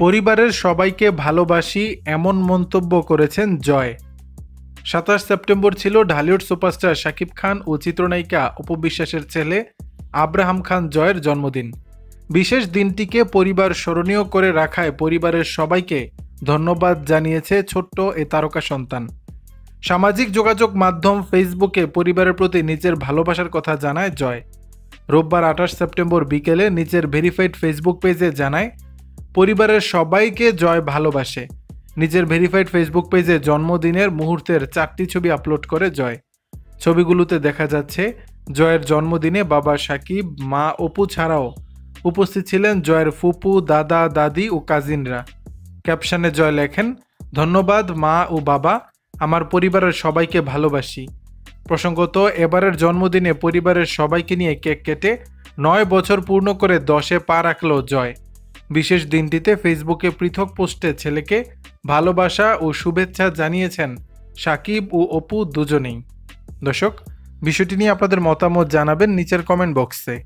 পরিবারের সবাইকে ভালোবাসি এমন মন্তব্য করেছেন জয়। ২৭ সেপ্টেম্বর ছিল ঢালিউড সুপারস্টার শাকিব খান ও চিত্রনায়িকা অপু বিশ্বাসের ছেলে আব্রাহাম খান জয়ের জন্মদিন। বিশেষ দিনটিকে পরিবার স্মরণীয় করে রাখায় পরিবারের সবাইকে ধন্যবাদ জানিয়েছে ছোট্ট এ তারকা সন্তান। সামাজিক যোগাযোগ মাধ্যম ফেসবুকে পরিবারের প্রতি নিজের ভালোবাসার কথা জানায় জয়। রোববার ২৮ সেপ্টেম্বর বিকেলে নিজের ভেরিফাইড ফেসবুক পেজে জানায়, পরিবারের সবাইকে জয় ভালোবাসে। নিজের ভেরিফাইড ফেসবুক পেজে জন্মদিনের মুহূর্তের 4টি ছবি আপলোড করে জয়। ছবিগুলোতে দেখা যাচ্ছে জয়ের জন্মদিনে বাবা সাকিব, মা অপু ছাড়াও উপস্থিত ছিলেন জয়ের ফুপু, দাদা, দাদি ও কাজিনরা। ক্যাপশনে জয় লেখেন, ধন্যবাদ মা ও বাবা, আমার পরিবারের সবাইকে ভালোবাসি। প্রসঙ্গত, এবারের জন্মদিনে পরিবারের সবাইকে নিয়ে কেক কেটে 9 বছর পূর্ণ করে 10-এ পা রাখল জয়। বিশেষ দিনটিতে ফেসবুকে পৃথক পোস্টে ছেলেকে ভালোবাসা ও শুভেচ্ছা জানিয়েছেন সাকিব ও অপু দুজনেই। দর্শক, বিষয়টি নিয়ে আপনাদের মতামত জানাবেন নিচের কমেন্ট বক্সে।